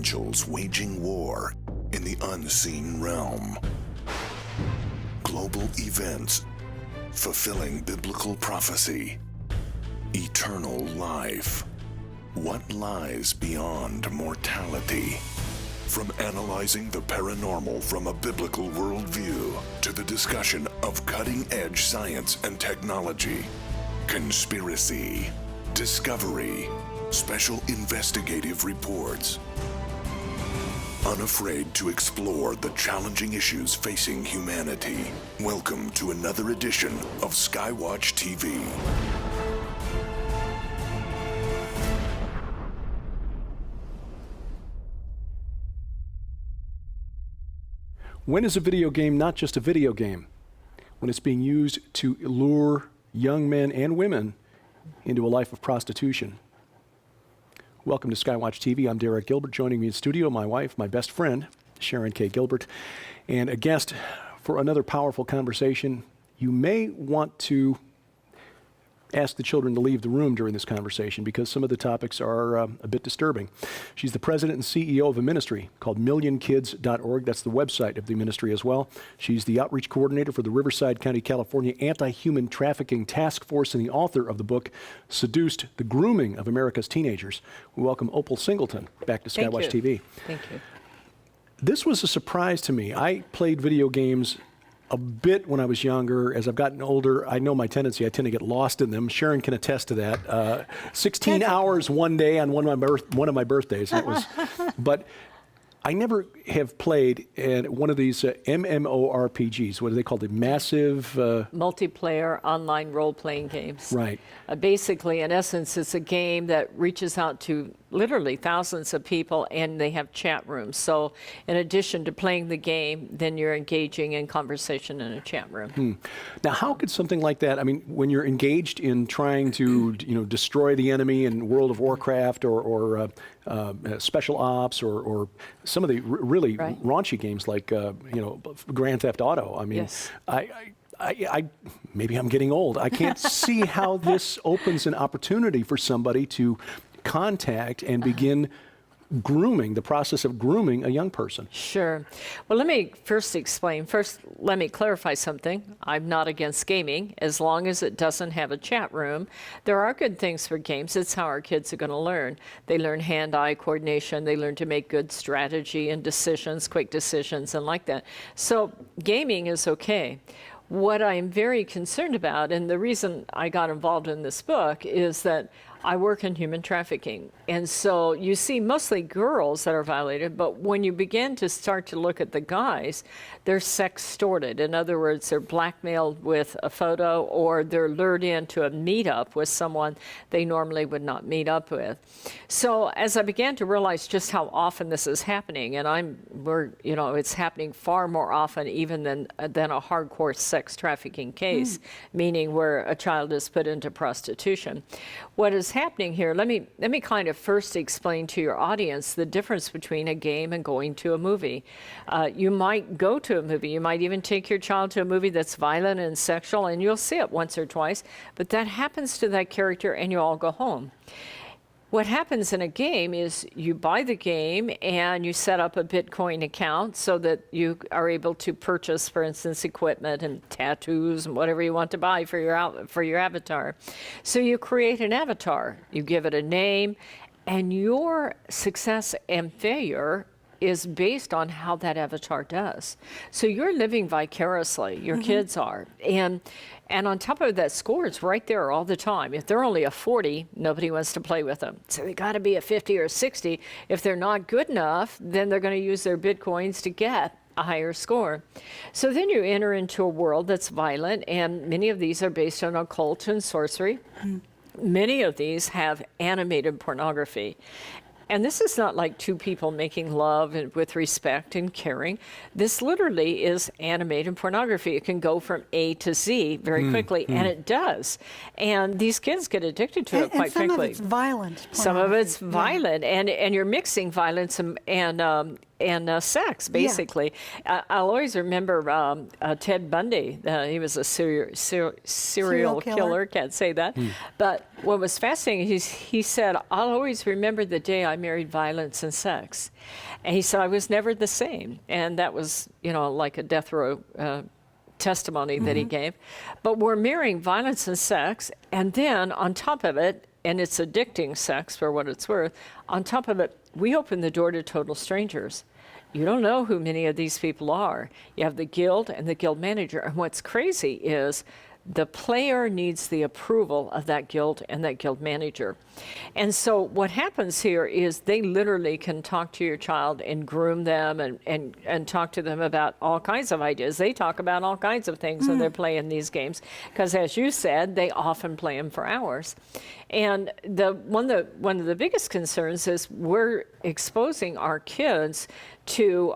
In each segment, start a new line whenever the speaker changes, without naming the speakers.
angels waging war in the unseen realm. Global events fulfilling biblical prophecy. Eternal life. What lies beyond mortality? From analyzing the paranormal from a biblical worldview to the discussion of cutting-edge science and technology, conspiracy, discovery, special investigative reports. Unafraid to explore the challenging issues facing humanity. Welcome to another edition of SkyWatchTV.
When is a video game not just a video game? When it's being used to lure young men and women into a life of prostitution. Welcome to SkyWatch TV. I'm Derek Gilbert. Joining me in studio, my wife, my best friend, Sharon K. Gilbert, and a guest for another powerful conversation. You may want to ask the children to leave the room during this conversation because some of the topics are a bit disturbing. She's the president and CEO of a ministry called millionkids.org. That's the website of the ministry as well. She's the outreach coordinator for the Riverside County, California Anti-Human Trafficking Task Force and the author of the book, Seduced: The Grooming of America's Teenagers. We welcome Opal Singleton back to SkyWatch TV.
Thank you.
This was a surprise to me. I played video games a bit when I was younger. As I've gotten older, I know my tendency. I tend to get lost in them. Sharon can attest to that. 16 hours one day on one of my birthdays. It was, but I never have played one of these MMORPGs. What are they called? The massive
multiplayer online role-playing games.
Right.
Basically, in essence, it's a game that reaches out to literally thousands of people, and they have chat rooms. So in addition to playing the game, then you're engaging in conversation in a chat room.
Now, how could something like that, I mean, when you're engaged in trying to destroy the enemy in World of Warcraft or Special Ops or some of the really raunchy games like Grand Theft Auto, I mean,
yes.
I maybe I'm getting old. I can't see how this opens an opportunity for somebody to contact and begin grooming, the process of grooming a young person.
Sure. Well, let me first explain. First, let me clarify something. I'm not against gaming as long as it doesn't have a chat room. There are good things for games. It's how our kids are going to learn. They learn hand-eye coordination. They learn to make good strategy and decisions, quick decisions, and like that. So gaming is okay. What I'm very concerned about, and the reason I got involved in this book, is that I work in human trafficking. And so you see mostly girls that are violated, but when you begin to start to look at the guys, they're sex-extorted. In other words, they're blackmailed with a photo, or they're lured into a meetup with someone they normally would not meet up with. So as I began to realize just how often this is happening, and it's happening far more often even than a hardcore sex trafficking case, meaning where a child is put into prostitution. What is happening here, let me kind of first explain to your audience the difference between a game and going to a movie. You might go to a movie, you might even take your child to a movie that's violent and sexual, and you'll see it once or twice, but that happens to that character and you all go home. What happens in a game is you buy the game and you set up a Bitcoin account so that you are able to purchase, for instance, equipment and tattoos and whatever you want to buy for your avatar. So you create an avatar, you give it a name, and your success and failure is based on how that avatar does. So you're living vicariously, your kids are. And on top of that, score is right there all the time. If they're only a 40, nobody wants to play with them. So they got to be a 50 or 60. If they're not good enough, then they're going to use their Bitcoins to get a higher score. So then you enter into a world that's violent, and many of these are based on occult and sorcery. Many of these have animated pornography. And this is not like two people making love and with respect and caring. This literally is animated pornography. It can go from A to Z very quickly, and it does. And these kids get addicted to it quite quickly.
Some of it's violent.
Some of it's violent, and you're mixing violence and sex, basically. I'll always remember Ted Bundy. He was a serial killer. Can't say that. But what was fascinating, he said, I'll always remember the day I married violence and sex. And he said, I was never the same. And that was, like a death row testimony that he gave. But we're marrying violence and sex, and then on top of it, and it's addicting sex for what it's worth, on top of it, we open the door to total strangers. You don't know who many of these people are. You have the guild and the guild manager. And what's crazy is the player needs the approval of that guild and that guild manager. And so what happens here is they literally can talk to your child and groom them and talk to them about all kinds of ideas. They talk about all kinds of things when they're playing these games, because as you said, they often play them for hours. And one of the biggest concerns is we're exposing our kids to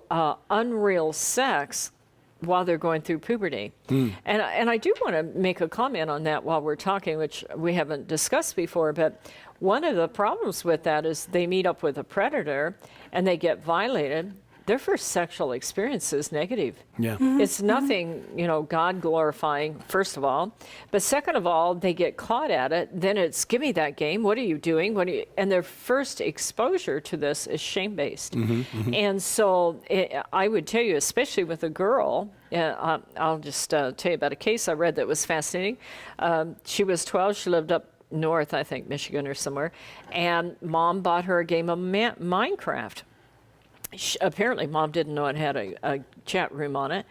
unreal sex while they're going through puberty. And I do want to make a comment on that while we're talking, which we haven't discussed before, but one of the problems with that is they meet up with a predator and they get violated. Their first sexual experience is negative.
Yeah.
It's nothing, God glorifying, first of all. But second of all, they get caught at it. Then it's, give me that game. What are you doing? And their first exposure to this is shame-based. And so I would tell you, especially with a girl, I'll just tell you about a case I read that was fascinating. She was 12. She lived up north, I think, Michigan or somewhere. And mom bought her a game of Minecraft. Apparently, mom didn't know it had a chat room on it.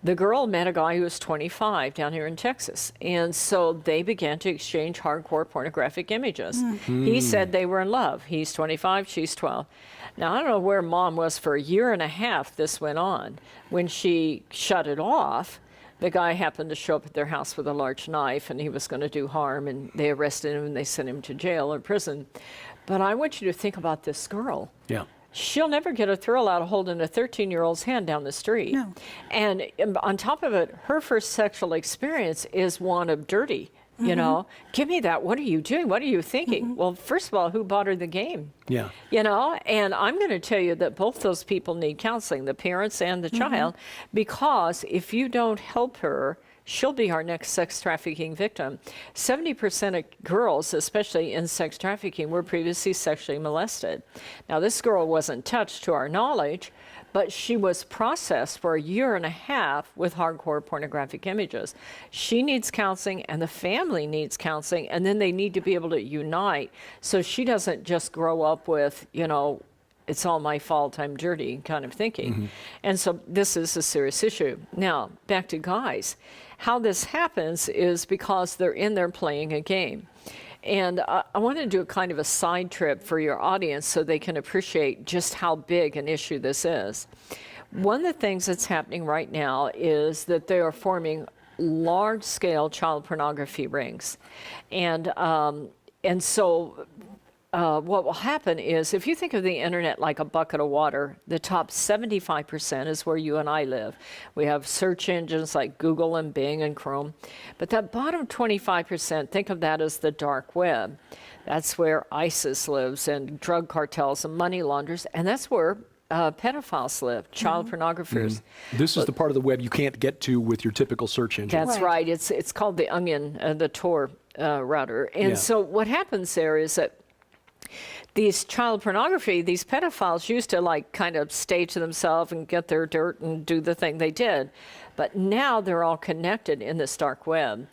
The girl met a guy who was 25 down here in Texas. And so they began to exchange hardcore pornographic images. He said they were in love. He's 25, she's 12. Now, I don't know where mom was for a year and a half this went on. When she shut it off, the guy happened to show up at their house with a large knife, and he was going to do harm, and they arrested him, and they sent him to jail or prison. But I want you to think about this girl.
Yeah.
She'll never get a thrill out of holding a 13-year-old's hand down the street.
No.
And on top of it, her first sexual experience is one of dirty. Give me that. What are you doing? What are you thinking? Well, first of all, who bought her the game?
Yeah.
And I'm going to tell you that both those people need counseling, the parents and the child, because if you don't help her, she'll be our next sex trafficking victim. 70% of girls, especially in sex trafficking, were previously sexually molested. Now, this girl wasn't touched to our knowledge, but she was processed for a year and a half with hardcore pornographic images. She needs counseling, and the family needs counseling, and then they need to be able to unite so she doesn't just grow up with, it's all my fault, I'm dirty kind of thinking. And so this is a serious issue. Now, back to guys. How this happens is because they're in there playing a game. And I want to do a kind of a side trip for your audience so they can appreciate just how big an issue this is. One of the things that's happening right now is that they are forming large-scale child pornography rings. And so what will happen is, if you think of the internet like a bucket of water, the top 75% is where you and I live. We have search engines like Google and Bing and Chrome. But that bottom 25%, think of that as the dark web. That's where ISIS lives and drug cartels and money launderers, and that's where pedophiles live, child pornographers.
This is the part of the web you can't get to with your typical search engine.
That's right. It's called the Onion, the Tor router. And so what happens there is that these child pornography, these pedophiles used to kind of stay to themselves and get their dirt and do the thing they did. But now they're all connected in this dark web.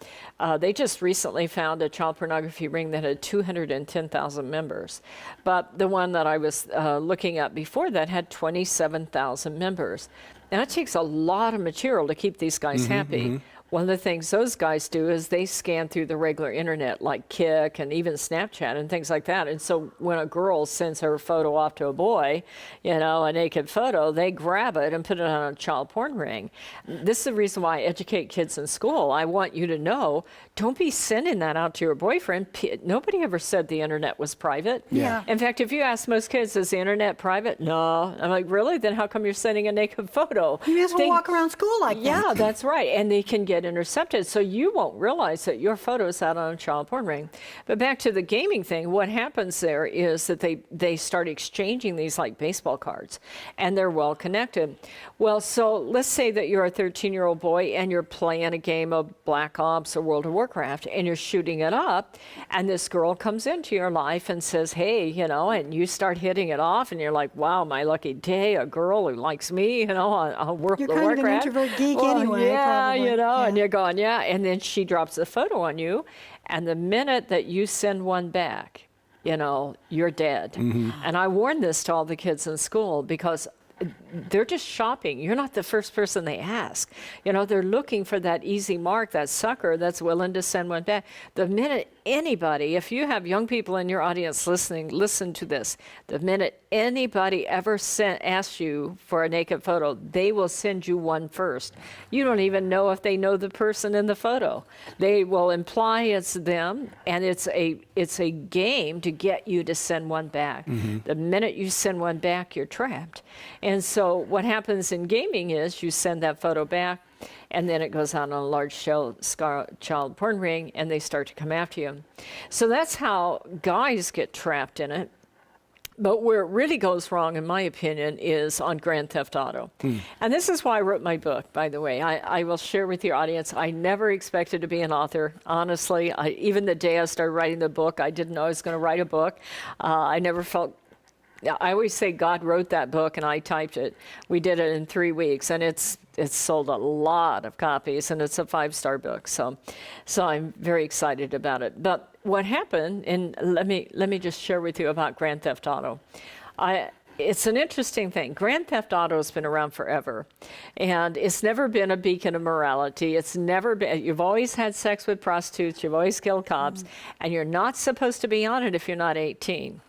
They just recently found a child pornography ring that had 210,000 members. But the one that I was looking at before that had 27,000 members. Now, it takes a lot of material to keep these guys happy. One of the things those guys do is they scan through the regular internet, like Kik and even Snapchat and things like that. And so when a girl sends her photo off to a boy, a naked photo, they grab it and put it on a child porn ring. This is the reason why I educate kids in school. I want you to know, don't be sending that out to your boyfriend. Nobody ever said the internet was private.
Yeah.
In fact, if you ask most kids, is the internet private? No. I'm like, really? Then how come you're sending a naked photo?
You may as well walk around school like that.
Yeah, that's right. And they can get get intercepted, so you won't realize that your photo is out on a child porn ring. But back to the gaming thing, what happens there is that they start exchanging these like baseball cards, and they're well connected. Well, so let's say that you're a 13-year-old boy and you're playing a game of Black Ops or World of Warcraft, and you're shooting it up, and this girl comes into your life and says, hey, you know, and you start hitting it off, and you're like, wow, my lucky day, a girl who likes me, you know, on World of Warcraft.
You're kind of an introvert geek anyway,
yeah,
probably.
you know,
Yeah.
and you're going, yeah, and then she drops the photo on you, and the minute that you send one back, you know, you're dead. And I warn this to all the kids in school because they're just shopping. You're not the first person they ask. You know, they're looking for that easy mark, that sucker that's willing to send one back. The minute anybody, if you have young people in your audience listening, listen to this. The minute anybody ever asks you for a naked photo, they will send you one first. You don't even know if they know the person in the photo. They will imply it's them, and it's a game to get you to send one back. The minute you send one back, you're trapped. And so what happens in gaming is you send that photo back, and then it goes on a large child porn ring, and they start to come after you. So that's how guys get trapped in it. But where it really goes wrong, in my opinion, is on Grand Theft Auto. And this is why I wrote my book, by the way. I will share with your audience, I never expected to be an author. Honestly, even the day I started writing the book, I didn't know I was going to write a book. I never felt... I always say God wrote that book and I typed it. We did it in 3 weeks, and it's sold a lot of copies, and it's a 5-star book. So I'm very excited about it. But what happened, and let me just share with you about Grand Theft Auto. It's an interesting thing. Grand Theft Auto has been around forever, and it's never been a beacon of morality. It's never been. You've always had sex with prostitutes. You've always killed cops, and you're not supposed to be on it if you're not 18.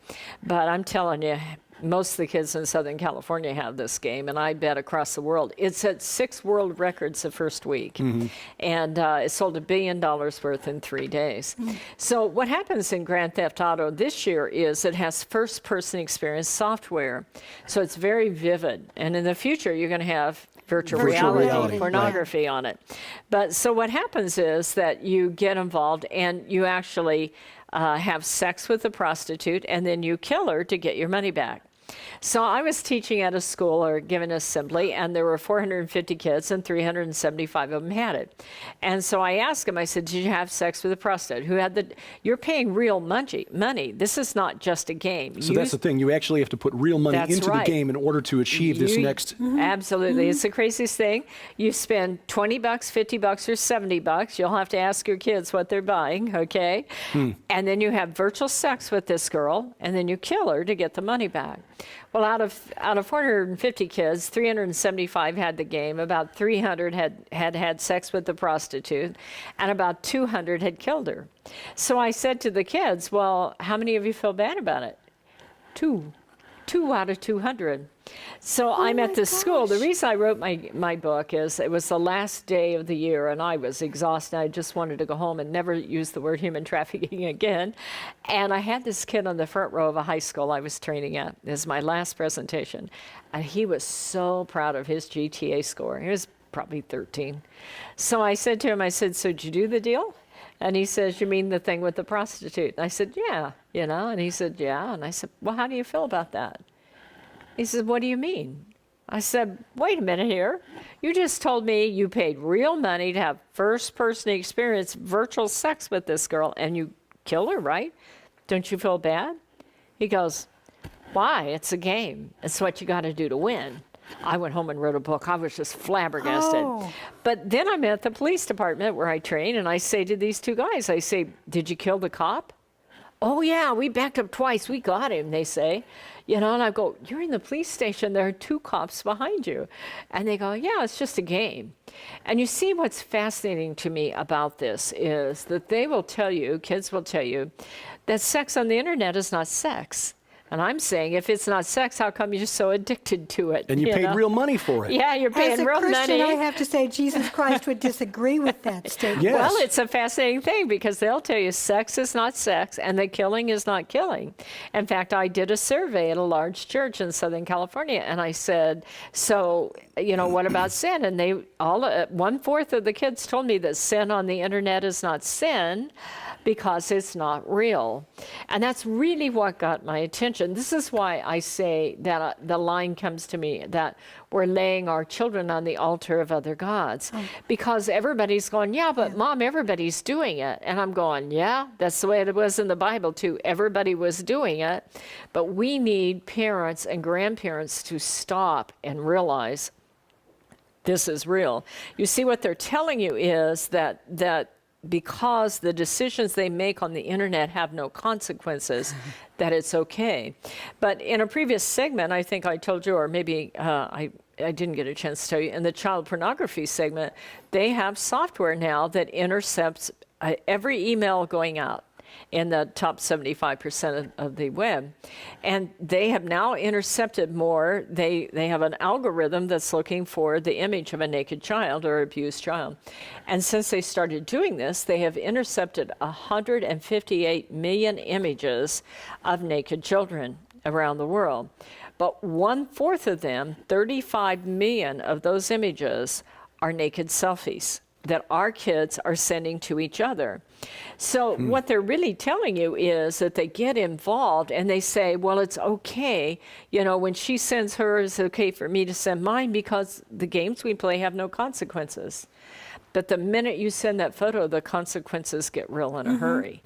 But I'm telling you, most of the kids in Southern California have this game, and I bet across the world. It's at 6 world records the first week, and it sold $1 billion worth in 3 days. So what happens in Grand Theft Auto this year is it has first-person experience software, so it's very vivid. And in the future, you're going to have virtual reality pornography on it. But so what happens is that you get involved, and you actually have sex with the prostitute, and then you kill her to get your money back. So I was teaching at a school or giving an assembly, and there were 450 kids, and 375 of them had it. And so I asked them, I said, did you have sex with a prostitute? Who had the... You're paying real money. This is not just a game.
So that's the thing. You actually have to put real money into the game in order to achieve this next...
Absolutely. It's the craziest thing. You spend $20, $50, or $70. You'll have to ask your kids what they're buying, okay? And then you have virtual sex with this girl, and then you kill her to get the money back. Well, out of 450 kids, 375 had the game, about 300 had sex with the prostitute, and about 200 had killed her. So I said to the kids, well, how many of you feel bad about it? 2 out of 200. So I'm at this school. The reason I wrote my book is it was the last day of the year, and I was exhausted. I just wanted to go home and never use the word human trafficking again. And I had this kid on the front row of a high school I was training at. This is my last presentation. And he was so proud of his GTA score. He was probably 13. So I said to him, I said, so did you do the deal? And he says, you mean the thing with the prostitute? And I said, yeah, you know. And he said, yeah. And I said, well, how do you feel about that? He said, what do you mean? I said, wait a minute here. You just told me you paid real money to have first-person experience virtual sex with this girl, and you killed her, right? Don't you feel bad? He goes, why? It's a game. It's what you got to do to win. I went home and wrote a book. I was just flabbergasted. But then I'm at the police department where I train, and I say to these 2 guys, I say, did you kill the cop? Oh, yeah, we backed up twice. We got him, they say. You know, and I go, you're in the police station. There are 2 cops behind you. And they go, yeah, it's just a game. And you see what's fascinating to me about this is that they will tell you, kids will tell you, that sex on the internet is not sex. And I'm saying, if it's not sex, how come you're so addicted to it?
And you paid
know?
real money for it.
Yeah, you're paying
As a
real
Christian,
money.
I have to say Jesus Christ would disagree with that statement.
Yes.
Well, it's a fascinating thing because they'll tell you sex is not sex and the killing is not killing. In fact, I did a survey at a large church in Southern California, and I said, so, what about sin? And they all 1/4 of the kids told me that sin on the internet is not sin because it's not real. And that's really what got my attention. This is why I say that the line comes to me that we're laying our children on the altar of other gods. Because everybody's going, yeah, but Mom, everybody's doing it. And I'm going, yeah, that's the way it was in the Bible too. Everybody was doing it. But we need parents and grandparents to stop and realize this is real. You see, what they're telling you is that because the decisions they make on the internet have no consequences, that it's okay. But in a previous segment, I think I told you, or maybe I didn't get a chance to tell you, in the child pornography segment, they have software now that intercepts every email going out in the top 75% of the web. And they have now intercepted more. They have an algorithm that's looking for the image of a naked child or abused child. And since they started doing this, they have intercepted 158 million images of naked children around the world. But 1/4 of them, 35 million of those images, are naked selfies that our kids are sending to each other. So what they're really telling you is that they get involved and they say, well, it's okay. When she sends hers, it's okay for me to send mine because the games we play have no consequences. But the minute you send that photo, the consequences get real in a hurry.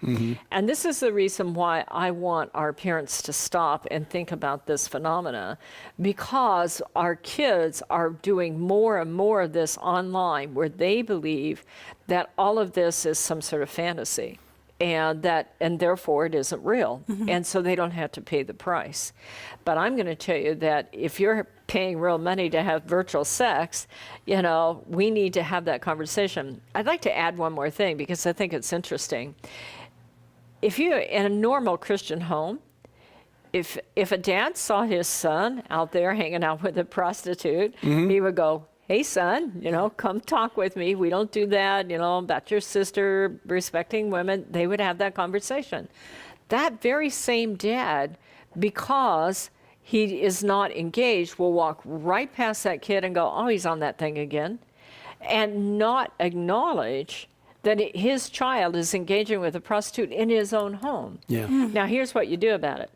And this is the reason why I want our parents to stop and think about this phenomena, because our kids are doing more and more of this online where they believe that all of this is some sort of fantasy and therefore it isn't real. And so they don't have to pay the price. But I'm going to tell you that if you're paying real money to have virtual sex, we need to have that conversation. I'd like to add one more thing because I think it's interesting. If you're in a normal Christian home, if a dad saw his son out there hanging out with a prostitute, he would go, hey, son, come talk with me. We don't do that, about your sister respecting women. They would have that conversation. That very same dad, because he is not engaged, will walk right past that kid and go, oh, he's on that thing again, and not acknowledge that his child is engaging with a prostitute in his own home.
Yeah.
Now, here's what you do about it.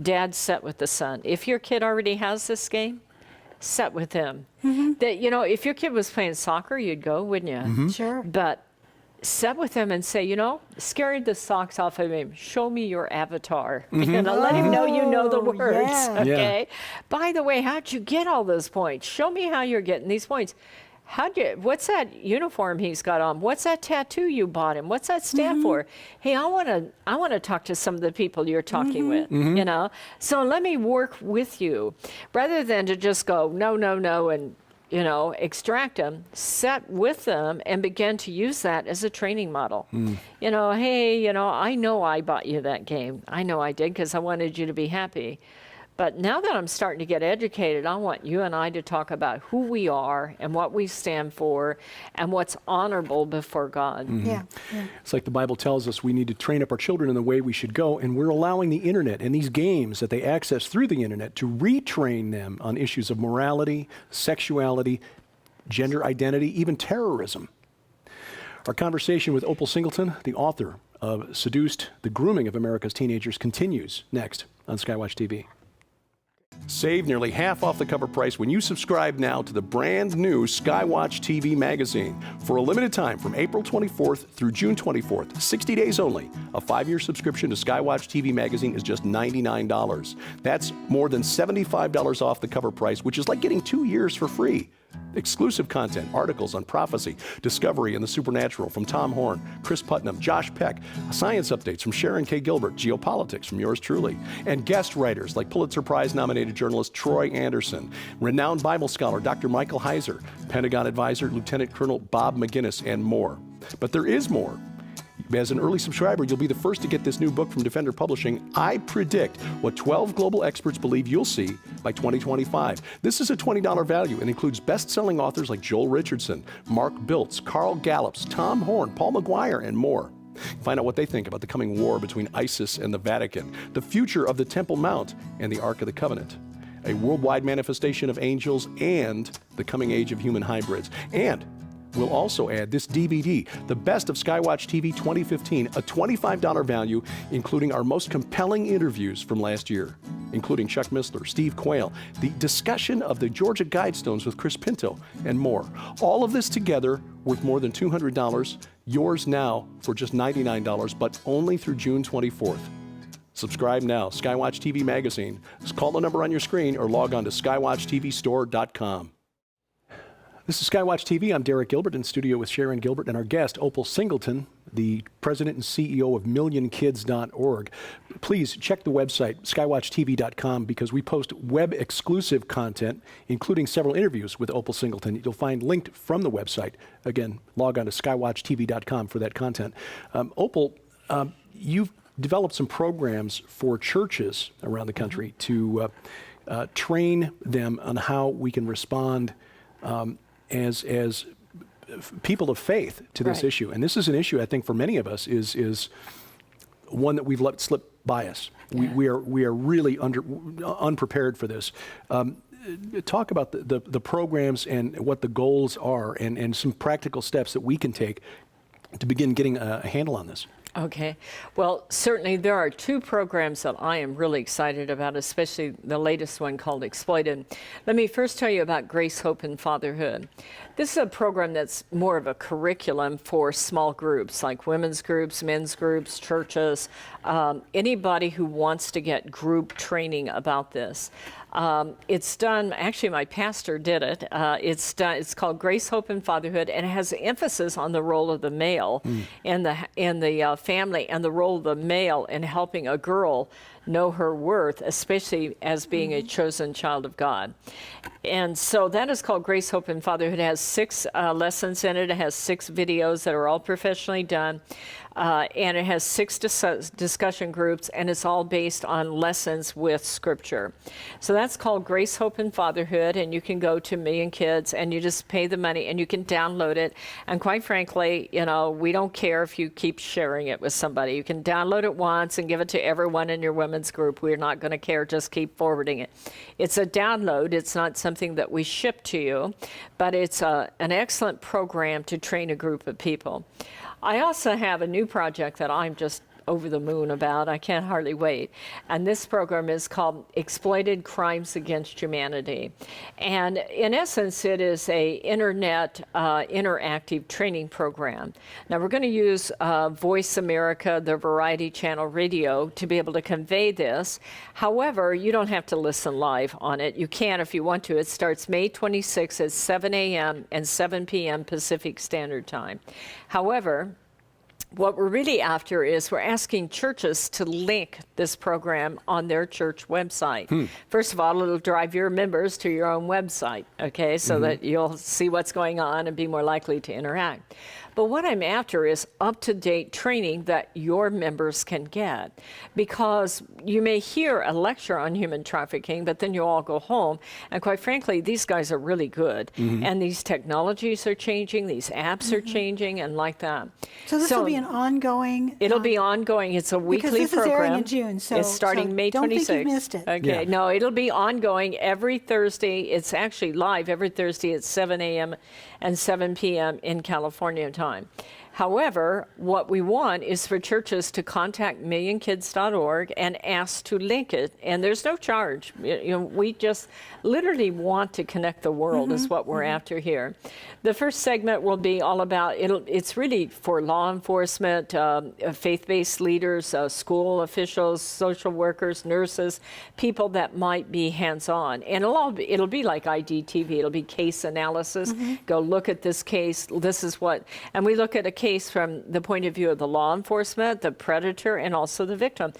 Dad, set with the son. If your kid already has this game, set with him. That, if your kid was playing soccer, you'd go, wouldn't you?
Sure.
But set with him and say, scared the socks off of him. Show me your avatar. Let him know you know the words.
Yeah.
Okay. By the way, how'd you get all those points? Show me how you're getting these points. What's that uniform he's got on? What's that tattoo you bought him? What's that stand for? Hey, I want to talk to some of the people you're talking with, So let me work with you. Rather than to just go, no, and, extract them, set with them and begin to use that as a training model. Hey, I know I bought you that game. I know I did because I wanted you to be happy. But now that I'm starting to get educated, I want you and I to talk about who we are and what we stand for and what's honorable before God.
Yeah.
It's like the Bible tells us we need to train up our children in the way we should go, and we're allowing the internet and these games that they access through the internet to retrain them on issues of morality, sexuality, gender identity, even terrorism. Our conversation with Opal Singleton, the author of Seduced: The Grooming of America's Teenagers, continues next on SkyWatch TV. Save nearly half off the cover price when you subscribe now to the brand new SkyWatch TV magazine. For a limited time from April 24th through June 24th, 60 days only, a 5-year subscription to SkyWatch TV magazine is just $99. That's more than $75 off the cover price, which is like getting 2 years for free. Exclusive content, articles on prophecy, discovery, and the supernatural from Tom Horn, Chris Putnam, Josh Peck, science updates from Sharon K. Gilbert, geopolitics from yours truly, and guest writers like Pulitzer Prize-nominated journalist Troy Anderson, renowned Bible scholar Dr. Michael Heiser, Pentagon advisor Lieutenant Colonel Bob McGinnis, and more. But there is more. As an early subscriber, you'll be the first to get this new book from Defender Publishing. I predict what 12 global experts believe you'll see by 2025. This is a $20 value and includes best-selling authors like Joel Richardson, Mark Biltz, Carl Gallups, Tom Horn, Paul McGuire, and more. Find out what they think about the coming war between ISIS and the Vatican, the future of the Temple Mount and the Ark of the Covenant, a worldwide manifestation of angels, and the coming age of human hybrids. And we'll also add this DVD, The Best of SkyWatch TV 2015, a $25 value, including our most compelling interviews from last year, including Chuck Missler, Steve Quayle, the discussion of the Georgia Guidestones with Chris Pinto, and more. All of this together worth more than $200, yours now for just $99, but only through June 24th. Subscribe now, SkyWatch TV Magazine. Just call the number on your screen or log on to skywatchtvstore.com. This is SkyWatch TV. I'm Derek Gilbert in studio with Sharon Gilbert and our guest, Opal Singleton, the president and CEO of MillionKids.org. Please check the website, skywatchtv.com, because we post web-exclusive content, including several interviews with Opal Singleton. You'll find linked from the website. Again, log on to skywatchtv.com for that content. Opal, you've developed some programs for churches around the country to train them on how we can respond as people of faith to this issue. And this is an issue, I think, for many of us is one that we've let slip by us. Yeah. We are really unprepared for this. Talk about the programs and what the goals are and some practical steps that we can take to begin getting a handle on this.
Okay. Well, certainly there are two programs that I am really excited about, especially the latest one called Exploited. Let me first tell you about Grace, Hope, and Fatherhood. This is a program that's more of a curriculum for small groups, like women's groups, men's groups, churches, anybody who wants to get group training about this. It's done, actually my pastor did it. It's called Grace, Hope, and Fatherhood, and it has emphasis on the role of the male in the family and the role of the male in helping a girl know her worth, especially as being a chosen child of God. And so that is called Grace, Hope, and Fatherhood. It has 6 lessons in it. It has 6 videos that are all professionally done. And it has 6 discussion groups, and it's all based on lessons with Scripture. So that's called Grace, Hope, and Fatherhood, and you can go to Million Kids, and you just pay the money, and you can download it. And quite frankly, you know, we don't care if you keep sharing it with somebody. You can download it once and give it to everyone in your women's group. We're not going to care. Just keep forwarding it. It's a download. It's not something that we ship to you, but it's an excellent program to train a group of people. I also have a new project that I'm just over the moon about. I can't hardly wait. And this program is called Exploited Crimes Against Humanity. And in essence, it is a internet interactive training program. Now we're going to use Voice America, the Variety Channel radio, to be able to convey this. However, you don't have to listen live on it. You can if you want to. It starts May 26th at 7 a.m. and 7 p.m. Pacific Standard Time. However, what we're really after is we're asking churches to link this program on their church website. First of all, it'll drive your members to your own website, okay, so that you'll see what's going on and be more likely to interact. But what I'm after is up-to-date training that your members can get, because you may hear a lecture on human trafficking, but then you all go home, and quite frankly, these guys are really good, and these technologies are changing, these apps are changing, and like that.
So this will be an ongoing...
It'll be ongoing. It's a weekly program.
Because this is airing in June, so...
It's starting May 26th.
Don't think you missed it.
Okay, no, it'll be ongoing every Thursday. It's actually live every Thursday at 7 a.m. and 7 p.m. in California time. However, what we want is for churches to contact millionkids.org and ask to link it, and there's no charge. You know, we just literally want to connect the world is what we're after here. The first segment will be all about, it's really for law enforcement, faith-based leaders, school officials, social workers, nurses, people that might be hands-on. And it'll be like IDTV, it'll be case analysis. Go look at this case, this is what, and we look at a case from the point of view of the law enforcement, the predator, and also the victim.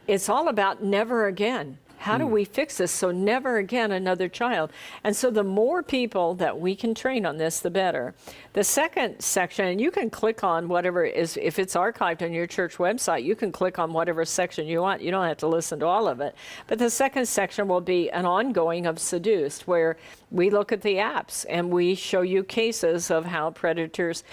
It's all about never again. How do we fix this so never again another child? And so the more people that we can train on this, the better. The second section, and you can click on whatever is, if it's archived on your church website, you can click on whatever section you want. You don't have to listen to all of it. But the second section will be an ongoing of Seduced, where we look at the apps and we show you cases of how predators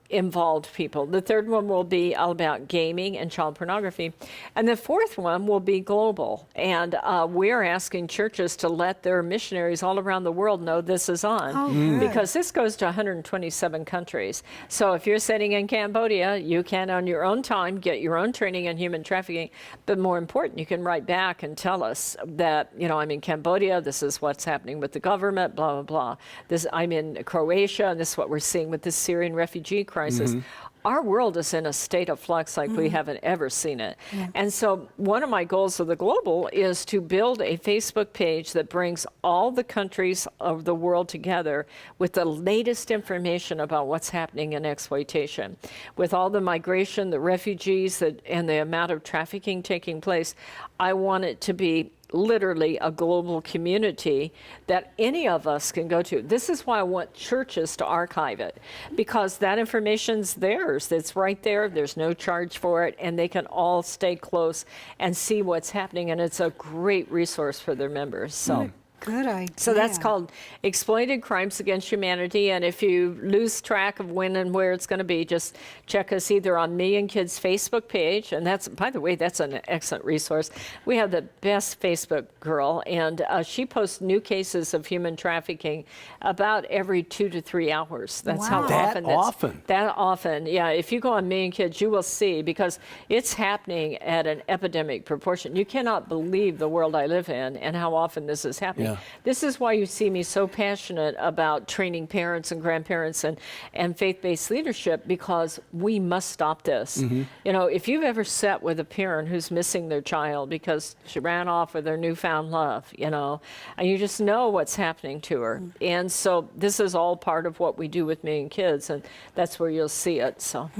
involved people. The third one will be all about gaming and child pornography. And the fourth one will be global. And we're asking churches to let their missionaries all around the world know this is on. Because this goes to 127 countries. So if you're sitting in Cambodia, you can on your own time get your own training in human trafficking. But more important, you can write back and tell us that, you know, I'm in Cambodia, this is what's happening with the government, blah, blah, blah. I'm in Croatia, and this is what we're seeing with the Syrian refugee crisis. Our world is in a state of flux like we haven't ever seen it. And so one of my goals of the Global is to build a Facebook page that brings all the countries of the world together with the latest information about what's happening in exploitation. With all the migration, the refugees, and the amount of trafficking taking place, I want it to be literally a global community that any of us can go to. This is why I want churches to archive it, because that information's theirs. It's right there. There's no charge for it, and they can all stay close and see what's happening, and it's a great resource for their members. So.
Good idea.
So that's called Exploited Crimes Against Humanity. And if you lose track of when and where it's going to be, just check us either on Million Kids Facebook page. And that's, by the way, that's an excellent resource. We have the best Facebook girl, and she posts new cases of human trafficking about every 2 to 3 hours. That's how often. That often, yeah. If you go on Million Kids, you will see, because it's happening at an epidemic proportion. You cannot believe the world I live in and how often this is happening. This is why you see me so passionate about training parents and grandparents and faith-based leadership, because we must stop this. You know, if you've ever sat with a parent who's missing their child because she ran off with her newfound love, you know, and you just know what's happening to her. And so this is all part of what we do with Million Kids, and that's where you'll see it. So.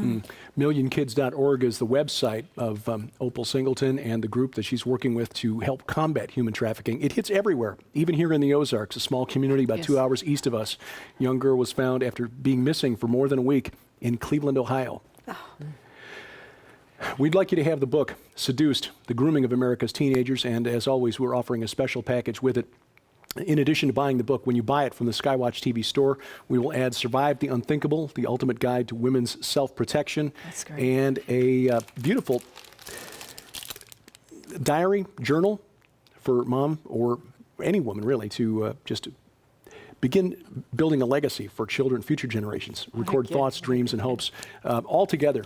MillionKids.org is the website of Opal Singleton and the group that she's working with to help combat human trafficking. It hits everywhere, even here in the Ozarks, a small community about 2 hours east of us. A young girl was found after being missing for more than a week in Cleveland, Ohio. We'd like you to have the book, Seduced, The Grooming of America's Teenagers, and as always, we're offering a special package with it. In addition to buying the book, when you buy it from the SkyWatch TV store, we will add Survive the Unthinkable, the ultimate guide to women's self-protection, and a beautiful diary, journal for mom or any woman really to just begin building a legacy for children, future generations. Record thoughts, dreams, and hopes. All together,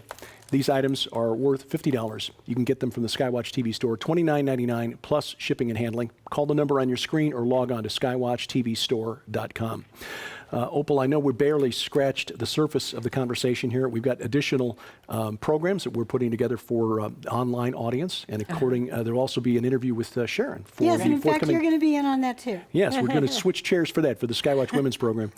these items are worth $50. You can get them from the SkyWatch TV store, $29.99 plus shipping and handling. Call the number on your screen or log on to skywatchtvstore.com. Opal, I know we barely scratched the surface of the conversation here. We've got additional programs that we're putting together for online audience, and according, there'll also be an interview with Sharon. For
yes, and in fact, you're going to be in on that too.
Yes, we're going to switch chairs for that, for the SkyWatch Women's program.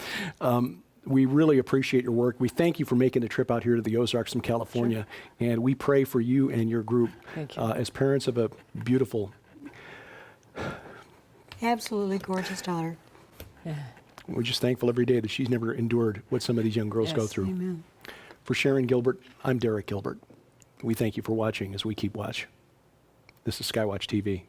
We really appreciate your work. We thank you for making the trip out here to the Ozarks from California, and we pray for you and your group as parents of a beautiful,
absolutely gorgeous daughter.
We're just thankful every day that she's never endured what some of these young girls go through.
Amen.
For Sharon Gilbert, I'm Derek Gilbert. We thank you for watching as we keep watch. This is SkyWatch TV.